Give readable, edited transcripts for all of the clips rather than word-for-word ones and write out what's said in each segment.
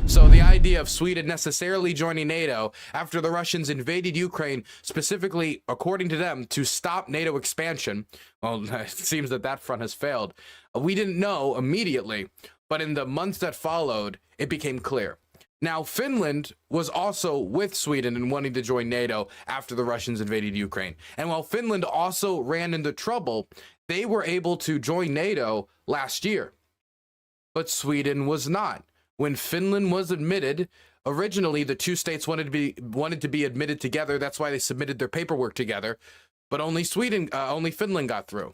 So the idea of Sweden necessarily joining NATO after the Russians invaded Ukraine, specifically, according to them, to stop NATO expansion, well, it seems that that front has failed. We didn't know immediately, but in the months that followed, it became clear. Now, Finland was also with Sweden in wanting to join NATO after the Russians invaded Ukraine. And while Finland also ran into trouble, they were able to join NATO last year. But Sweden was not. When Finland was admitted, originally the two states wanted to be admitted together. That's why they submitted their paperwork together. But only Finland got through.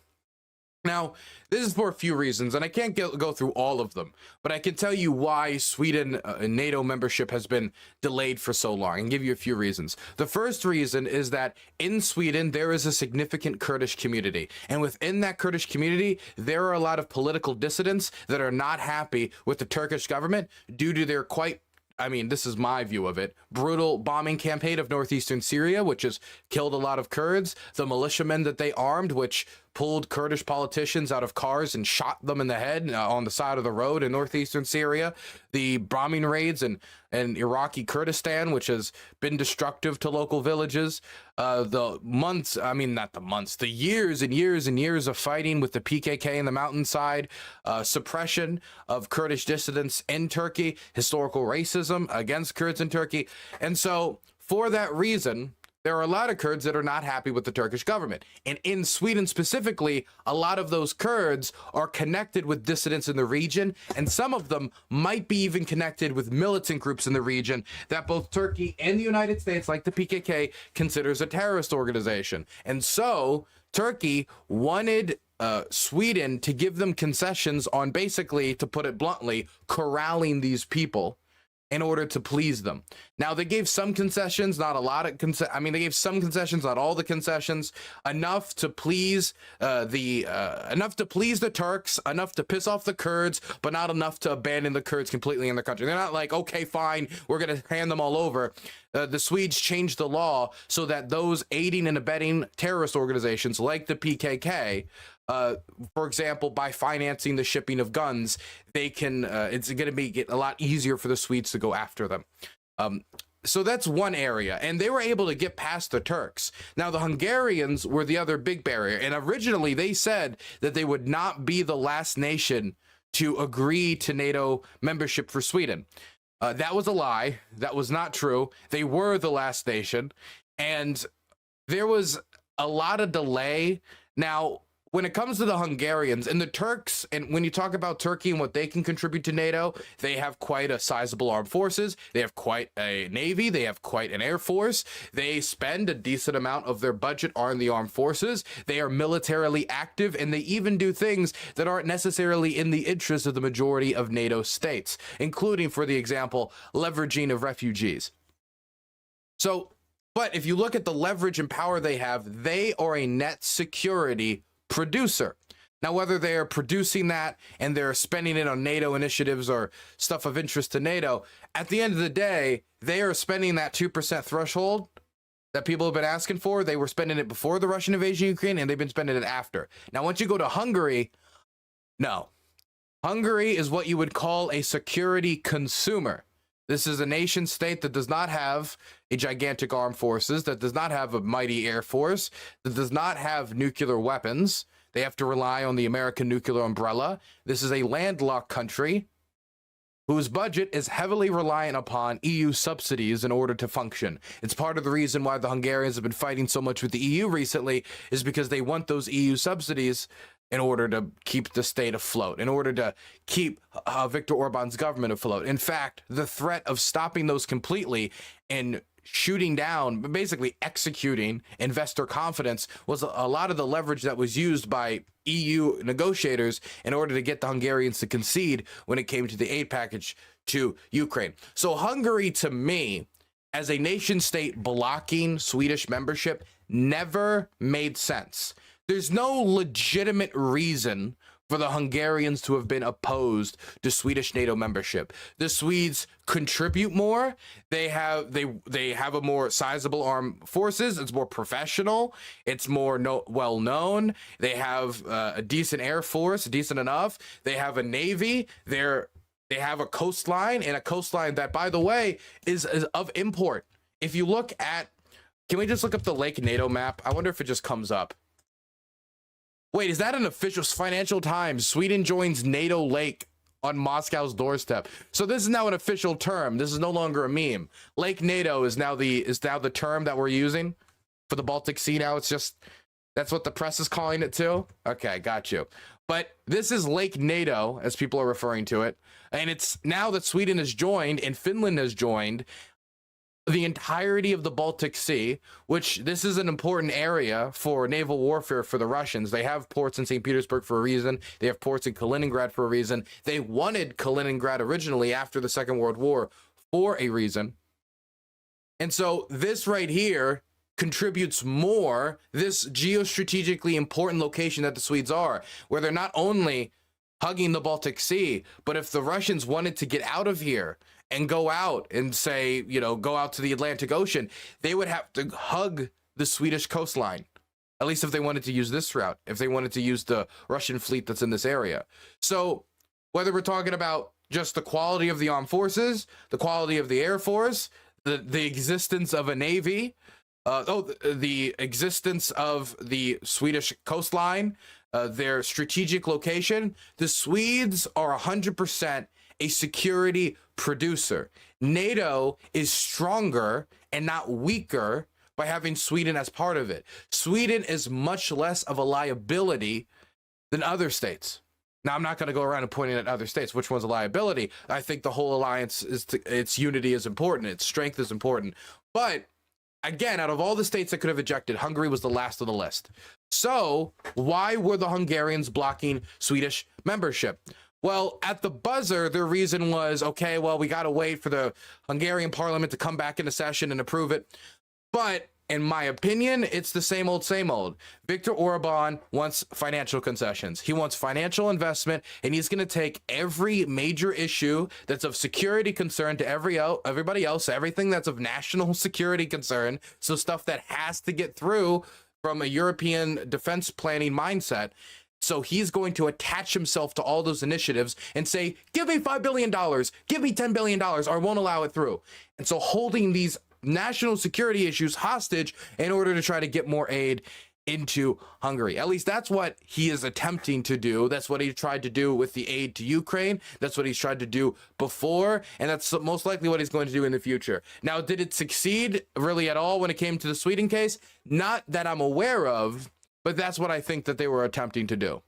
Now, this is for a few reasons, and I can't go through all of them, but I can tell you why Sweden NATO membership has been delayed for so long and give you a few reasons. The first reason is that in Sweden, there is a significant Kurdish community, and within that Kurdish community, there are a lot of political dissidents that are not happy with the Turkish government due to their this is my view of it, brutal bombing campaign of northeastern Syria, which has killed a lot of Kurds, the militiamen that they armed, which pulled Kurdish politicians out of cars and shot them in the head on the side of the road in northeastern Syria, the bombing raids in Iraqi Kurdistan, which has been destructive to local villages, the years and years and years of fighting with the PKK in the mountainside, suppression of Kurdish dissidents in Turkey, historical racism against Kurds in Turkey. And so for that reason, there are a lot of Kurds that are not happy with the Turkish government. And in Sweden specifically, a lot of those Kurds are connected with dissidents in the region, and some of them might be even connected with militant groups in the region that both Turkey and the United States, like the PKK, considers a terrorist organization. And so Turkey wanted Sweden to give them concessions on, basically, to put it bluntly, corralling these people in order to please them. Now, they gave some concessions, not a lot of they gave some concessions, not all the concessions, enough to please the Turks, enough to piss off the Kurds, but not enough to abandon the Kurds completely in their country. They're not like, okay, fine, we're going to hand them all over. The Swedes changed the law so that those aiding and abetting terrorist organizations like the PKK, for example, by financing the shipping of guns, they can, it's going to make it a lot easier for the Swedes to go after them. So that's one area, and they were able to get past the Turks. Now, the Hungarians were the other big barrier, and originally they said that they would not be the last nation to agree to NATO membership for Sweden. That was a lie. That was not true. They were the last nation, and there was a lot of delay. Now, when it comes to the Hungarians and the Turks, and when you talk about Turkey and what they can contribute to NATO, they have quite a sizable armed forces. They have quite a navy. They have quite an air force. They spend a decent amount of their budget on the armed forces. They are militarily active, and they even do things that aren't necessarily in the interest of the majority of NATO states, including, for the example, leveraging of refugees. So, but if you look at the leverage and power they have, they are a net security producer. Now, whether they are producing that and they're spending it on NATO initiatives or stuff of interest to NATO, at the end of the day, they are spending that 2% threshold that people have been asking for. They were spending it before the Russian invasion of Ukraine, and they've been spending it after. Now, once you go to Hungary, no. Hungary is what you would call a security consumer. This is a nation state that does not have a gigantic armed forces, that does not have a mighty air force, that does not have nuclear weapons. They have to rely on the American nuclear umbrella. This is a landlocked country whose budget is heavily reliant upon EU subsidies in order to function. It's part of the reason why the Hungarians have been fighting so much with the EU recently, is because they want those EU subsidies in order to keep the state afloat, in order to keep Viktor Orban's government afloat. In fact, the threat of stopping those completely and shooting down, basically executing investor confidence, was a lot of the leverage that was used by EU negotiators in order to get the Hungarians to concede when it came to the aid package to Ukraine. So Hungary, to me, as a nation state blocking Swedish membership, never made sense. There's no legitimate reason for the Hungarians to have been opposed to Swedish NATO membership. The Swedes contribute more. They have a more sizable armed forces. It's more professional. It's more well known. They have a decent air force, decent enough. They have a navy. They're They have a coastline, and a coastline that, by the way, is of import. If you look at, can we just look up the Lake NATO map? I wonder if it just comes up. Wait, is that an official Financial Times? Sweden joins NATO lake on Moscow's doorstep. So this is now an official term. This is no longer a meme. Lake NATO is now the term that we're using for the Baltic Sea now. It's just, that's what the press is calling it too. Okay, got you. But this is Lake NATO, as people are referring to it. And it's now that Sweden has joined and Finland has joined the entirety of the Baltic Sea, which this is an important area for naval warfare for the Russians. They have ports in St. Petersburg for a reason. They have ports in Kaliningrad for a reason. They wanted Kaliningrad originally after the Second World War for a reason. And so this right here contributes more, this geostrategically important location that the Swedes are, where they're not only hugging the Baltic Sea, but if the Russians wanted to get out of here and go out and say, you know, go out to the Atlantic Ocean, they would have to hug the Swedish coastline. At least if they wanted to use this route, if they wanted to use the Russian fleet that's in this area. So whether we're talking about just the quality of the armed forces, the quality of the Air Force, the existence of a Navy, the existence of the Swedish coastline, their strategic location, the Swedes are 100% a security producer. NATO is stronger and not weaker by having Sweden as part of it. Sweden is much less of a liability than other states. Now, I'm not going to go around and pointing at other states, which one's a liability. I think the whole alliance, its unity is important. Its strength is important. But again, out of all the states that could have ejected, Hungary was the last of the list. So why were the Hungarians blocking Swedish membership? Well, at the buzzer, their reason was, okay, well, we got to wait for the Hungarian parliament to come back into session and approve it. But in my opinion, it's the same old, same old. Viktor Orban wants financial concessions. He wants financial investment, and he's going to take every major issue that's of security concern to everybody else, everything that's of national security concern, so stuff that has to get through from a European defense planning mindset. So he's going to attach himself to all those initiatives and say, give me $5 billion, give me $10 billion, or I won't allow it through. And so holding these national security issues hostage in order to try to get more aid into Hungary. At least that's what he is attempting to do. That's what he tried to do with the aid to Ukraine. That's what he's tried to do before. And that's most likely what he's going to do in the future. Now, did it succeed really at all when it came to the Sweden case? Not that I'm aware of, but that's what I think that they were attempting to do.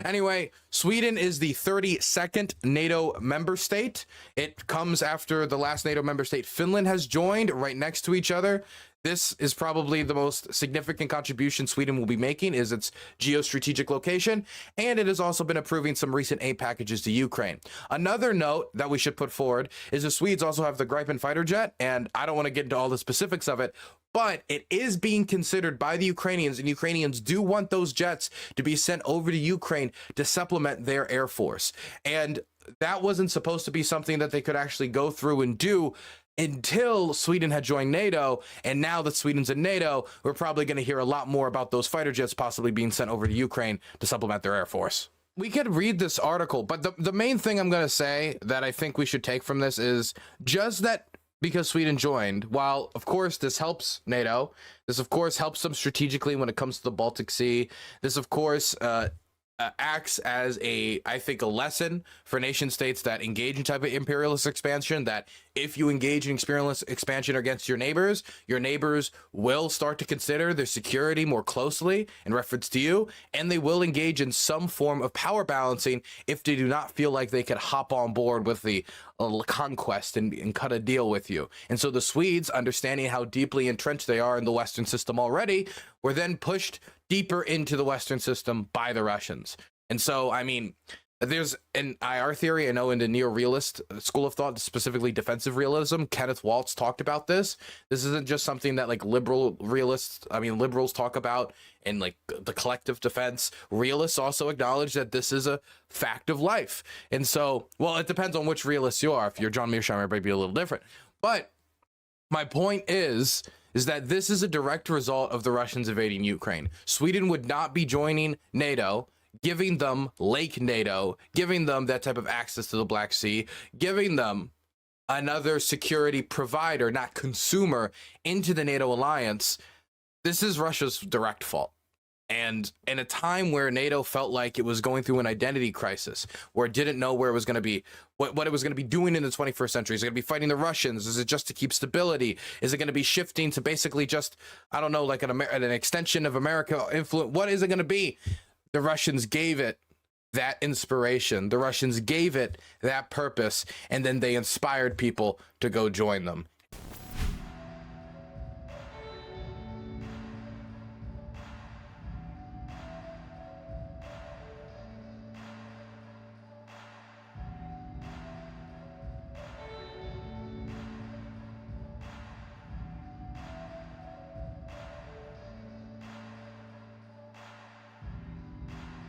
Anyway, Sweden is the 32nd NATO member state. It comes after the last NATO member state, Finland, has joined, right next to each other. This is probably the most significant contribution Sweden will be making, is its geostrategic location, and it has also been approving some recent aid packages to Ukraine. Another note that we should put forward is the Swedes also have the Gripen fighter jet, and I don't want to get into all the specifics of it, but it is being considered by the Ukrainians, and Ukrainians do want those jets to be sent over to Ukraine to supplement their air force. And that wasn't supposed to be something that they could actually go through and do until Sweden had joined NATO. And now that Sweden's in NATO, we're probably going to hear a lot more about those fighter jets possibly being sent over to Ukraine to supplement their air force. We could read this article, but the main thing I'm going to say that I think we should take from this is just that because Sweden joined, while of course this helps NATO, this of course helps them strategically when it comes to the Baltic Sea, this of course acts as I think, a lesson for nation states that engage in type of imperialist expansion, that if you engage in imperialist expansion against your neighbors will start to consider their security more closely in reference to you, and they will engage in some form of power balancing if they do not feel like they could hop on board with the conquest and cut a deal with you. And so the Swedes, understanding how deeply entrenched they are in the Western system already, were then pushed deeper into the Western system by the Russians. And so, I mean, there's an IR theory, I know, in the neo-realist school of thought, specifically defensive realism. Kenneth Waltz talked about this. This isn't just something that like liberals talk about in like the collective defense. Realists also acknowledge that this is a fact of life. And so, well, it depends on which realist you are. If you're John Mearsheimer, it might be a little different. But my point is that this is a direct result of the Russians invading Ukraine. Sweden would not be joining NATO, giving them Lake NATO, giving them that type of access to the Black Sea, giving them another security provider, not consumer, into the NATO alliance. This is Russia's direct fault. And in a time where NATO felt like it was going through an identity crisis, where it didn't know where it was going to be, what it was going to be doing in the 21st century. Is it going to be fighting the Russians? Is it just to keep stability? Is it going to be shifting to basically just, I don't know, like an extension of America influence? What is it going to be? The Russians gave it that inspiration. The Russians gave it that purpose, and then they inspired people to go join them.